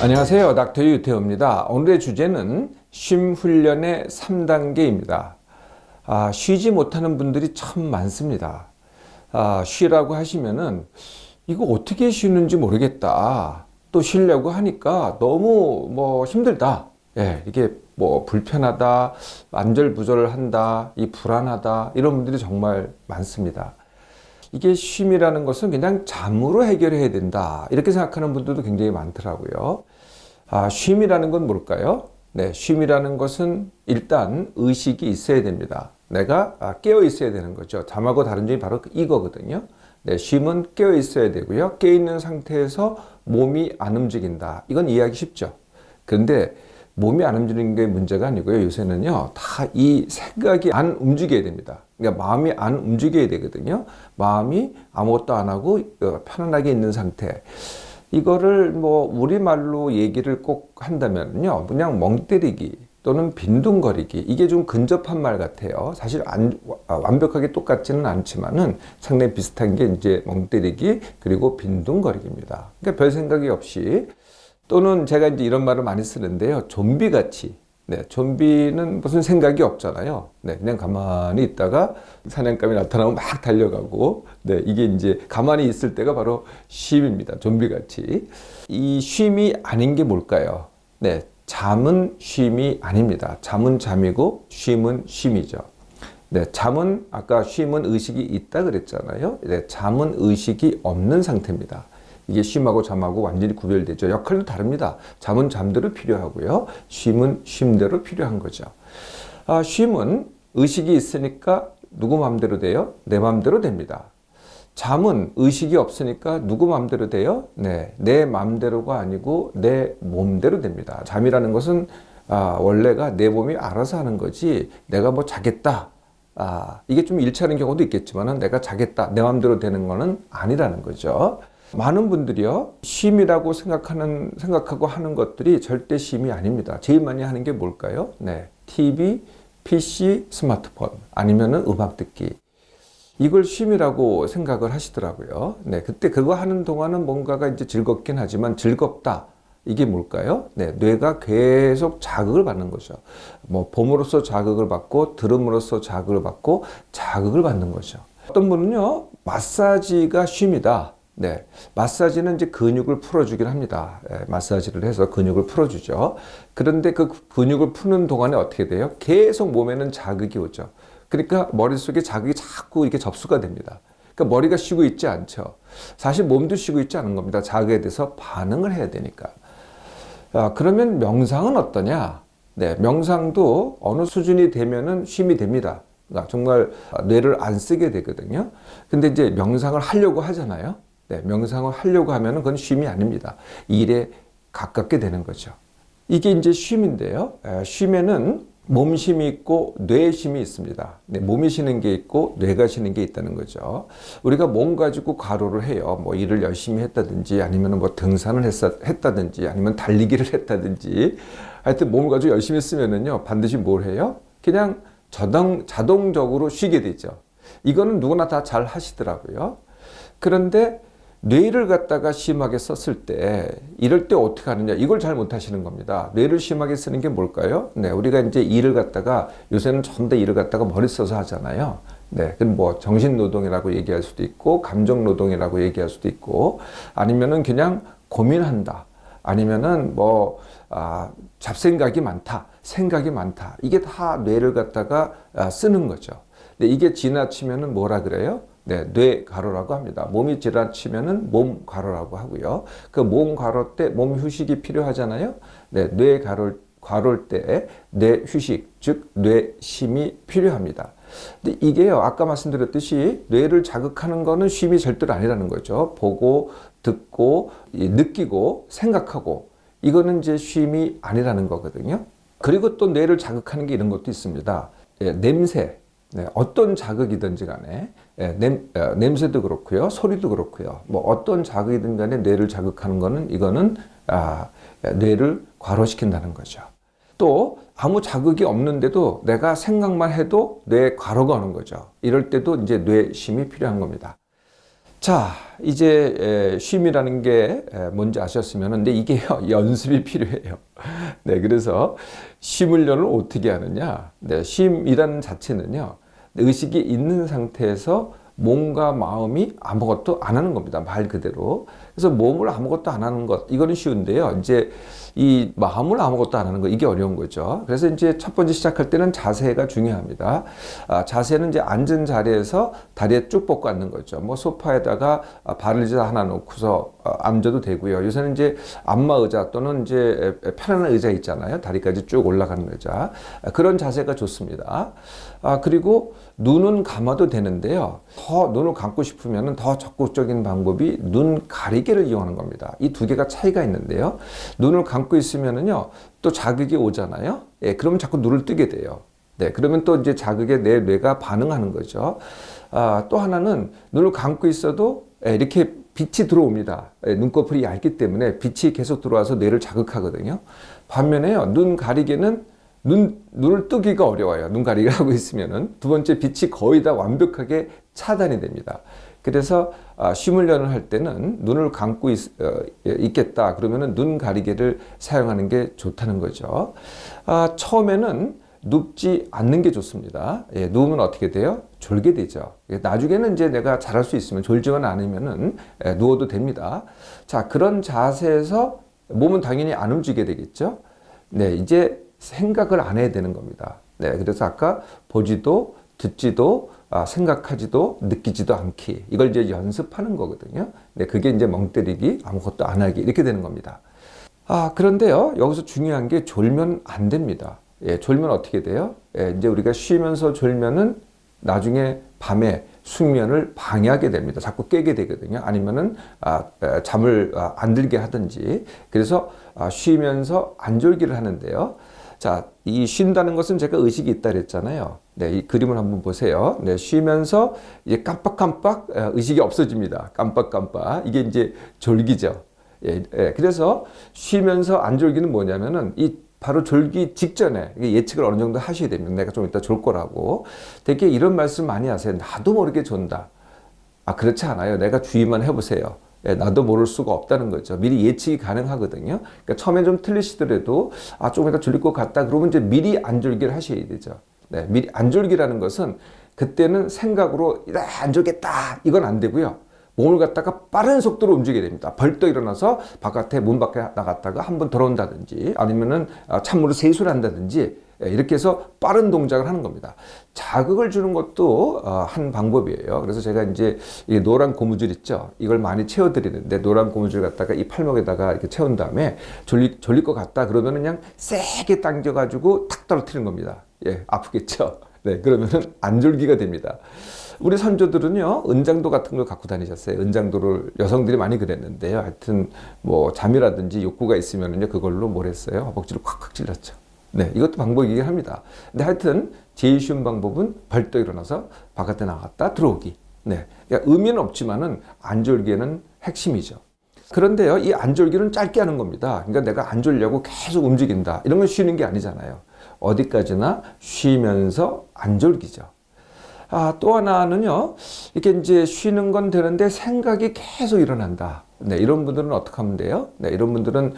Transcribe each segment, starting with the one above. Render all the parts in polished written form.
안녕하세요. 닥터 유태호입니다. 오늘의 주제는 쉼 훈련의 3단계입니다. 쉬지 못하는 분들이 참 많습니다. 쉬라고 하시면은 이거 어떻게 쉬는지 모르겠다. 또 쉬려고 하니까 너무 힘들다. 예, 이게 불편하다, 안절부절을 한다, 불안하다, 이런 분들이 정말 많습니다. 이게 쉼이라는 것은 그냥 잠으로 해결해야 된다, 이렇게 생각하는 분들도 굉장히 많더라고요. 쉼이라는 건 뭘까요? 네, 쉼이라는 것은 일단 의식이 있어야 됩니다. 내가 깨어 있어야 되는 거죠. 잠하고 다른 점이 바로 이거거든요. 네, 쉼은 깨어 있어야 되고요. 깨어 있는 상태에서 몸이 안 움직인다. 이건 이해하기 쉽죠. 그런데 몸이 안 움직이는 게 문제가 아니고요. 요새는요, 다 이 생각이 안 움직여야 됩니다. 그러니까 마음이 안 움직여야 되거든요. 마음이 아무것도 안 하고 편안하게 있는 상태. 이거를 우리말로 얘기를 꼭 한다면요, 그냥 멍 때리기 또는 빈둥거리기, 이게 좀 근접한 말 같아요. 사실 완벽하게 똑같지는 않지만은 상당히 비슷한 게 이제 멍 때리기 그리고 빈둥거리기입니다. 그러니까 별 생각이 없이, 또는 제가 이제 이런 말을 많이 쓰는데요, 좀비같이. 네, 좀비는 무슨 생각이 없잖아요. 네, 그냥 가만히 있다가 사냥감이 나타나면 막 달려가고, 네, 이게 이제 가만히 있을 때가 바로 쉼입니다. 좀비같이. 이 쉼이 아닌 게 뭘까요? 네, 잠은 쉼이 아닙니다. 잠은 잠이고 쉼은 쉼이죠. 네, 잠은 아까 쉼은 의식이 있다 그랬잖아요. 네, 잠은 의식이 없는 상태입니다. 이게 쉼하고 잠하고 완전히 구별되죠. 역할도 다릅니다. 잠은 잠대로 필요하고요. 쉼은 쉼대로 필요한 거죠. 쉼은 의식이 있으니까 누구 마음대로 돼요? 내 마음대로 됩니다. 잠은 의식이 없으니까 누구 마음대로 돼요? 네, 내 마음대로가 아니고 내 몸대로 됩니다. 잠이라는 것은 원래가 내 몸이 알아서 하는 거지, 내가 자겠다, 이게 좀 일치하는 경우도 있겠지만 내가 자겠다, 내 마음대로 되는 거는 아니라는 거죠. 많은 분들이요, 쉼이라고 생각하고 하는 것들이 절대 쉼이 아닙니다. 제일 많이 하는 게 뭘까요? 네, TV, PC, 스마트폰, 아니면은 음악 듣기. 이걸 쉼이라고 생각을 하시더라고요. 네, 그때 그거 하는 동안은 뭔가가 이제 즐겁긴 하지만 즐겁다, 이게 뭘까요? 네, 뇌가 계속 자극을 받는 거죠. 봄으로써 자극을 받고, 들음으로써 자극을 받고, 자극을 받는 거죠. 어떤 분은요, 마사지가 쉼이다. 네, 마사지는 이제 근육을 풀어주긴 합니다. 네, 마사지를 해서 근육을 풀어주죠. 그런데 그 근육을 푸는 동안에 어떻게 돼요? 계속 몸에는 자극이 오죠. 그러니까 머릿속에 자극이 자꾸 이렇게 접수가 됩니다. 그러니까 머리가 쉬고 있지 않죠. 사실 몸도 쉬고 있지 않은 겁니다. 자극에 대해서 반응을 해야 되니까. 그러면 명상은 어떠냐? 네, 명상도 어느 수준이 되면은 쉼이 됩니다. 그러니까 정말 뇌를 안 쓰게 되거든요. 근데 이제 명상을 하려고 하잖아요. 네, 명상을 하려고 하면은 그건 쉼이 아닙니다. 일에 가깝게 되는 거죠. 이게 이제 쉼인데요. 쉼에는 몸쉼이 있고 뇌쉼이 있습니다. 네, 몸이 쉬는 게 있고 뇌가 쉬는 게 있다는 거죠. 우리가 몸 가지고 과로를 해요. 일을 열심히 했다든지, 아니면 등산을 했다든지, 아니면 달리기를 했다든지, 하여튼 몸을 가지고 열심히 쓰면은요, 반드시 뭘 해요? 그냥 자동적으로 쉬게 되죠. 이거는 누구나 다 잘 하시더라고요. 그런데 뇌를 갖다가 심하게 썼을 때, 이럴 때 어떻게 하느냐, 이걸 잘 못하시는 겁니다. 뇌를 심하게 쓰는 게 뭘까요? 네, 우리가 이제 일을 갖다가, 요새는 전부 다 일을 갖다가 머리 써서 하잖아요. 네, 그럼 정신노동이라고 얘기할 수도 있고, 감정노동이라고 얘기할 수도 있고, 아니면은 그냥 고민한다, 아니면은 잡생각이 많다, 생각이 많다, 이게 다 뇌를 갖다가 쓰는 거죠. 근데 이게 지나치면은 뭐라 그래요? 네, 뇌 과로라고 합니다. 몸이 지나치면은 몸 과로라고 하고요. 그 몸 과로 때 몸 휴식이 필요하잖아요. 네, 뇌 과로일 때 뇌 휴식, 즉 뇌쉼이 필요합니다. 근데 이게요, 아까 말씀드렸듯이 뇌를 자극하는 거는 쉼이 절대로 아니라는 거죠. 보고, 듣고, 느끼고, 생각하고, 이거는 이제 쉼이 아니라는 거거든요. 그리고 또 뇌를 자극하는 게 이런 것도 있습니다. 냄새. 네, 어떤 자극이든지 간에, 냄새도 그렇고요, 소리도 그렇고요, 어떤 자극이든 간에 뇌를 자극하는 거는, 이거는 뇌를 과로시킨다는 거죠. 또 아무 자극이 없는데도 내가 생각만 해도 뇌 과로가 오는 거죠. 이럴 때도 이제 뇌쉼이 필요한 겁니다. 자, 이제 쉼이라는 게 뭔지 아셨으면, 근데 이게요, 연습이 필요해요. 네, 그래서 쉼 훈련을 어떻게 하느냐? 네, 쉼이라는 자체는요, 의식이 있는 상태에서 몸과 마음이 아무것도 안 하는 겁니다. 말 그대로. 그래서 몸을 아무것도 안 하는 것, 이거는 쉬운데요. 이제 이 마음을 아무것도 안 하는 거, 이게 어려운 거죠. 그래서 이제 첫 번째 시작할 때는 자세가 중요합니다. 자세는 이제 앉은 자리에서 다리에 쭉 뻗고 앉는 거죠. 뭐 소파에다가 발을 하나 놓고서 앉아도 되고요. 요새는 이제 안마 의자 또는 이제 편안한 의자 있잖아요. 다리까지 쭉 올라가는 의자. 그런 자세가 좋습니다. 그리고 눈은 감아도 되는데요. 더 눈을 감고 싶으면 더 적극적인 방법이 눈 가리개를 이용하는 겁니다. 이 두 개가 차이가 있는데요. 눈을 감고 있으면은요, 또 자극이 오잖아요. 예, 그러면 자꾸 눈을 뜨게 돼요. 네, 그러면 또 이제 자극에 내 뇌가 반응하는 거죠. 또 하나는 눈을 감고 있어도 이렇게 빛이 들어옵니다. 눈꺼풀이 얇기 때문에 빛이 계속 들어와서 뇌를 자극하거든요. 반면에요, 눈 가리개는 눈을 뜨기가 어려워요. 눈 가리개를 하고 있으면은. 두 번째, 빛이 거의 다 완벽하게 차단이 됩니다. 그래서 쉼 훈련을 할 때는 눈을 감고 있겠다. 그러면은 눈 가리개를 사용하는 게 좋다는 거죠. 처음에는 눕지 않는 게 좋습니다. 예, 누우면 어떻게 돼요? 졸게 되죠. 나중에는 이제 내가 잘할 수 있으면 졸지만 않으면은 누워도 됩니다. 자, 그런 자세에서 몸은 당연히 안 움직이게 되겠죠. 네, 이제 생각을 안 해야 되는 겁니다. 네, 그래서 아까 보지도 듣지도 생각하지도 느끼지도 않기, 이걸 이제 연습하는 거거든요. 네, 그게 이제 멍 때리기, 아무것도 안 하기, 이렇게 되는 겁니다. 그런데요, 여기서 중요한 게 졸면 안 됩니다. 예, 졸면 어떻게 돼요? 예, 이제 우리가 쉬면서 졸면은 나중에 밤에 숙면을 방해하게 됩니다. 자꾸 깨게 되거든요. 아니면은 잠을 안 들게 하든지. 그래서 쉬면서 안졸기를 하는데요. 자, 이 쉰다는 것은 제가 의식이 있다 그랬잖아요. 네, 이 그림을 한번 보세요. 네, 쉬면서 이제 깜빡깜빡 의식이 없어집니다. 깜빡깜빡. 이게 이제 졸기죠. 예, 예. 그래서 쉬면서 안졸기는 뭐냐면은 바로 졸기 직전에 예측을 어느 정도 하셔야 됩니다. 내가 좀 이따 졸 거라고. 되게 이런 말씀 많이 하세요. 나도 모르게 존다. 그렇지 않아요. 내가 주의만 해보세요. 예, 나도 모를 수가 없다는 거죠. 미리 예측이 가능하거든요. 그러니까 처음에 좀 틀리시더라도 조금 이따 졸릴 것 같다. 그러면 이제 미리 안 졸기를 하셔야 되죠. 네, 미리 안 졸기라는 것은 그때는 생각으로 안 졸겠다. 이건 안 되고요. 몸을 갖다가 빠른 속도로 움직여야 됩니다. 벌떡 일어나서 문 밖에 나갔다가 한 번 돌아온다든지 아니면은 찬물을 세수를 한다든지 이렇게 해서 빠른 동작을 하는 겁니다. 자극을 주는 것도 한 방법이에요. 그래서 제가 이제 이 노란 고무줄 있죠. 이걸 많이 채워드리는데 노란 고무줄 갖다가 이 팔목에다가 이렇게 채운 다음에 졸릴 것 같다 그러면은 그냥 세게 당겨가지고 탁 떨어뜨리는 겁니다. 예, 아프겠죠. 네, 그러면은 안졸기가 됩니다. 우리 선조들은요, 은장도 같은 걸 갖고 다니셨어요. 은장도를 여성들이 많이 그랬는데요. 하여튼, 뭐, 잠이라든지 욕구가 있으면은요, 그걸로 뭘 했어요? 허벅지를 콱콱 찔렀죠. 네, 이것도 방법이긴 합니다. 근데 하여튼, 제일 쉬운 방법은 벌떡 일어나서 바깥에 나갔다 들어오기. 네. 그러니까 의미는 없지만은, 안졸기에는 핵심이죠. 그런데요, 이 안졸기는 짧게 하는 겁니다. 그러니까 내가 안 졸려고 계속 움직인다. 이런 건 쉬는 게 아니잖아요. 어디까지나 쉬면서 안졸기죠. 또 하나는요, 이렇게 이제 쉬는 건 되는데 생각이 계속 일어난다. 네, 이런 분들은 어떻게 하면 돼요? 네, 이런 분들은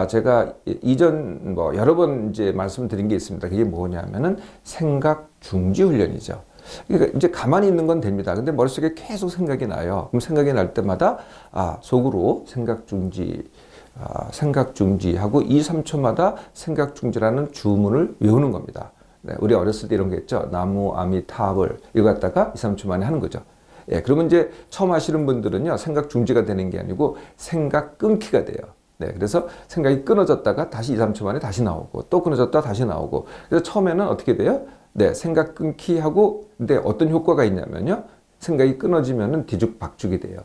제가 이전 여러 번 이제 말씀드린 게 있습니다. 그게 뭐냐면은 생각 중지 훈련이죠. 그러니까 이제 가만히 있는 건 됩니다. 근데 머릿속에 계속 생각이 나요. 그럼 생각이 날 때마다 속으로 생각 중지하고 2, 3초마다 생각 중지라는 주문을 외우는 겁니다. 네, 우리 어렸을 때 이런 게 있죠. 나무, 아미, 타불 이거 갖다가 2, 3초 만에 하는 거죠. 예, 그러면 이제 처음 하시는 분들은요, 생각 중지가 되는 게 아니고 생각 끊기가 돼요. 네, 그래서 생각이 끊어졌다가 다시 2, 3초 만에 다시 나오고 또 끊어졌다 다시 나오고. 그래서 처음에는 어떻게 돼요? 네, 생각 끊기 하고, 근데 어떤 효과가 있냐면요, 생각이 끊어지면은 뒤죽박죽이 돼요.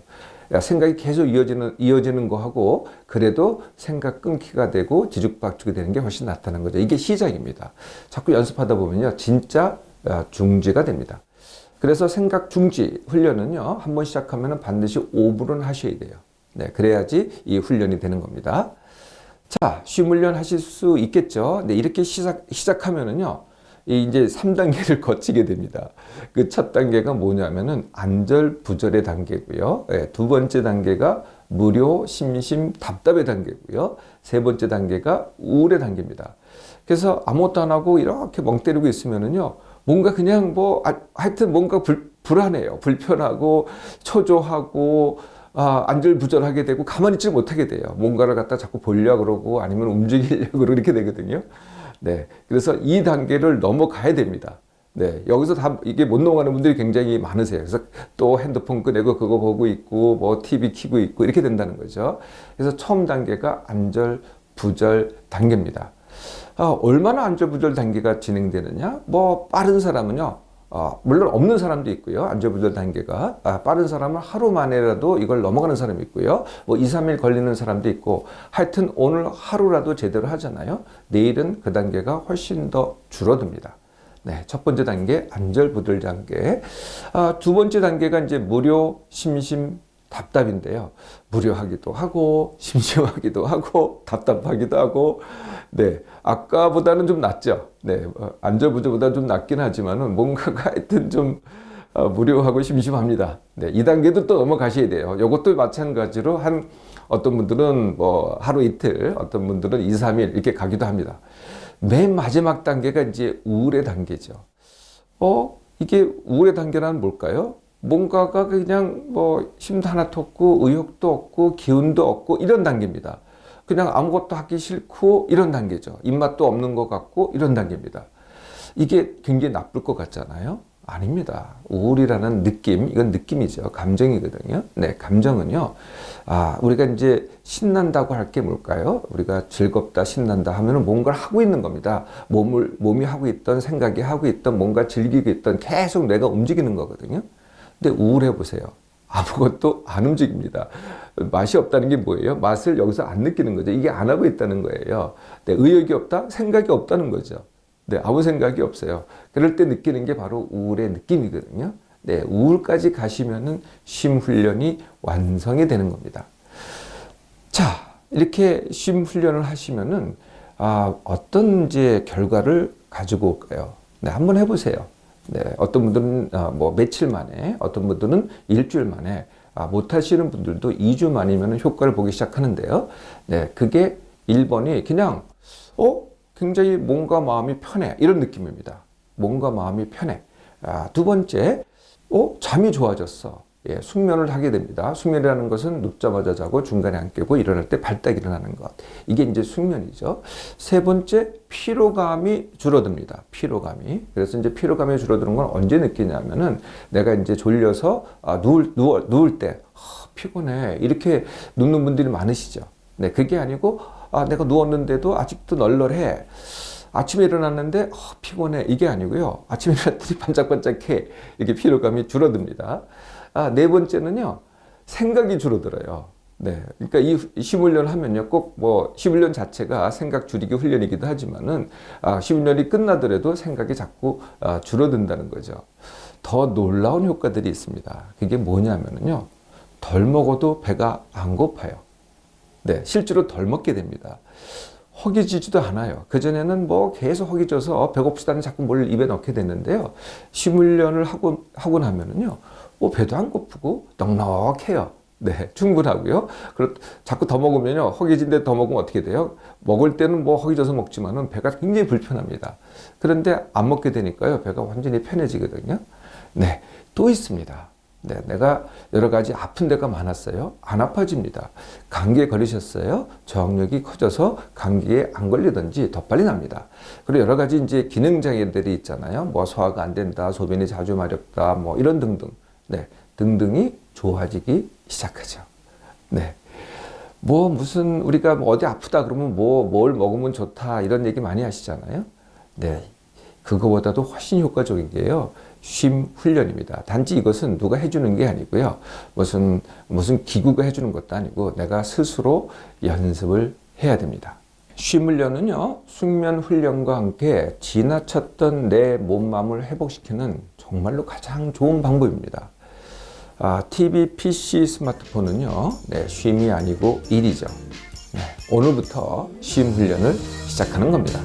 생각이 계속 이어지는 거하고 그래도 생각 끊기가 되고 뒤죽박죽이 되는 게 훨씬 낫다는 거죠. 이게 시작입니다. 자꾸 연습하다 보면요, 진짜 중지가 됩니다. 그래서 생각 중지 훈련은요, 한번 시작하면 반드시 5분은 하셔야 돼요. 네, 그래야지 이 훈련이 되는 겁니다. 자, 쉼 훈련 하실 수 있겠죠. 네, 이렇게 시작하면은요, 이제 3단계를 거치게 됩니다. 그 첫 단계가 뭐냐면은 안절부절의 단계고요. 예, 두 번째 단계가 무료, 심심, 답답의 단계고요. 세 번째 단계가 우울의 단계입니다. 그래서 아무것도 안 하고 이렇게 멍 때리고 있으면은요, 뭔가 그냥 뭐, 하여튼 뭔가 불안해요. 불편하고, 초조하고, 안절부절하게 되고, 가만히 있지 못하게 돼요. 뭔가를 갖다 자꾸 보려고 그러고, 아니면 움직이려고 그러고, 이렇게 되거든요. 네. 그래서 이 단계를 넘어가야 됩니다. 네. 여기서 다 이게 못 넘어가는 분들이 굉장히 많으세요. 그래서 또 핸드폰 꺼내고 그거 보고 있고, 뭐 TV 켜고 있고, 이렇게 된다는 거죠. 그래서 처음 단계가 안절부절 단계입니다. 얼마나 안절부절 단계가 진행되느냐? 뭐 빠른 사람은요, 물론 없는 사람도 있고요. 안절부절 단계가 빠른 사람은 하루 만에라도 이걸 넘어가는 사람이 있고요. 뭐 2, 3일 걸리는 saram도 있고, 하여튼 오늘 하루라도 제대로 하잖아요. 내일은 그 단계가 훨씬 더 줄어듭니다. 네, 첫 번째 단계 안절부절 단계. 두 번째 단계가 이제 무료, 심심, 답답인데요. 무료하기도 하고, 심심하기도 하고, 답답하기도 하고, 네, 아까보다는 좀 낫죠. 네, 안절부절보다 좀 낫긴 하지만은 뭔가가 하여튼 좀 무료하고 심심합니다. 네, 이 단계도 또 넘어가셔야 돼요. 이것도 마찬가지로 어떤 분들은 뭐 하루 이틀, 어떤 분들은 2, 3일 이렇게 가기도 합니다. 맨 마지막 단계가 이제 우울의 단계죠. 이게 우울의 단계란 뭘까요? 뭔가가 그냥 뭐 힘도 하나도 없고 의욕도 없고 기운도 없고 이런 단계입니다. 그냥 아무것도 하기 싫고 이런 단계죠. 입맛도 없는 것 같고 이런 단계입니다. 이게 굉장히 나쁠 것 같잖아요. 아닙니다. 우울이라는 느낌, 이건 느낌이죠. 감정이거든요. 네, 감정은요. 우리가 이제 신난다고 할 게 뭘까요? 우리가 즐겁다, 신난다 하면은 뭔가를 하고 있는 겁니다. 몸이 하고 있던, 생각이 하고 있던, 뭔가 즐기고 있던, 계속 내가 움직이는 거거든요. 근데 우울해 보세요. 아무것도 안 움직입니다. 맛이 없다는 게 뭐예요? 맛을 여기서 안 느끼는 거죠. 이게 안 하고 있다는 거예요. 네, 의욕이 없다? 생각이 없다는 거죠. 네, 아무 생각이 없어요. 그럴 때 느끼는 게 바로 우울의 느낌이거든요. 네, 우울까지 가시면은 쉼 훈련이 완성이 되는 겁니다. 자, 이렇게 쉼 훈련을 하시면은 어떤 이제 결과를 가지고 올까요? 네, 한번 해보세요. 네, 어떤 분들은 뭐 며칠 만에, 어떤 분들은 일주일 만에, 못 하시는 분들도 2주 만이면 효과를 보기 시작하는데요. 네, 그게 1번이 그냥 굉장히 몸과 마음이 편해, 이런 느낌입니다. 몸과 마음이 편해. 두 번째, 잠이 좋아졌어. 예, 숙면을 하게 됩니다. 숙면이라는 것은 눕자마자 자고 중간에 안 깨고 일어날 때 발딱 일어나는 것. 이게 이제 숙면이죠. 세 번째, 피로감이 줄어듭니다. 피로감이. 그래서 이제 피로감이 줄어드는 건 언제 느끼냐면은 내가 이제 졸려서 누울 때 피곤해. 이렇게 눕는 분들이 많으시죠. 네, 그게 아니고 내가 누웠는데도 아직도 널널해. 아침에 일어났는데 피곤해. 이게 아니고요. 아침에 일어났더니 반짝반짝해. 이렇게 피로감이 줄어듭니다. 네 번째는요, 생각이 줄어들어요. 네. 그러니까 이 심훈련을 하면요, 꼭 뭐, 심훈련 자체가 생각 줄이기 훈련이기도 하지만은, 심훈련이 끝나더라도 생각이 자꾸 줄어든다는 거죠. 더 놀라운 효과들이 있습니다. 그게 뭐냐면요, 덜 먹어도 배가 안 고파요. 네. 실제로 덜 먹게 됩니다. 허기지지도 않아요. 그전에는 뭐 계속 허기져서 배고프다는 자꾸 뭘 입에 넣게 됐는데요. 심훈련을 하고 나면은요, 배도 안 고프고 넉넉해요. 네, 충분하고요. 자꾸 더 먹으면요, 허기진데 더 먹으면 어떻게 돼요? 먹을 때는 뭐 허기져서 먹지만은 배가 굉장히 불편합니다. 그런데 안 먹게 되니까요, 배가 완전히 편해지거든요. 네, 또 있습니다. 네, 내가 여러 가지 아픈 데가 많았어요. 안 아파집니다. 감기에 걸리셨어요. 저항력이 커져서 감기에 안 걸리든지 더 빨리 납니다. 그리고 여러 가지 이제 기능장애들이 있잖아요. 뭐 소화가 안 된다, 소변이 자주 마렵다, 뭐 이런 등등. 네, 등등이 좋아지기 시작하죠. 네. 무슨 우리가 어디 아프다 그러면 뭘 먹으면 좋다 이런 얘기 많이 하시잖아요. 네. 그거보다도 훨씬 효과적인 게요. 쉼 훈련입니다. 단지 이것은 누가 해주는 게 아니고요. 무슨 기구가 해주는 것도 아니고 내가 스스로 연습을 해야 됩니다. 쉼 훈련은요, 숙면 훈련과 함께 지나쳤던 내 몸맘을 회복시키는 정말로 가장 좋은 방법입니다. TV, PC, 스마트폰은요, 네, 쉼이 아니고 일이죠. 네, 오늘부터 쉼 훈련을 시작하는 겁니다.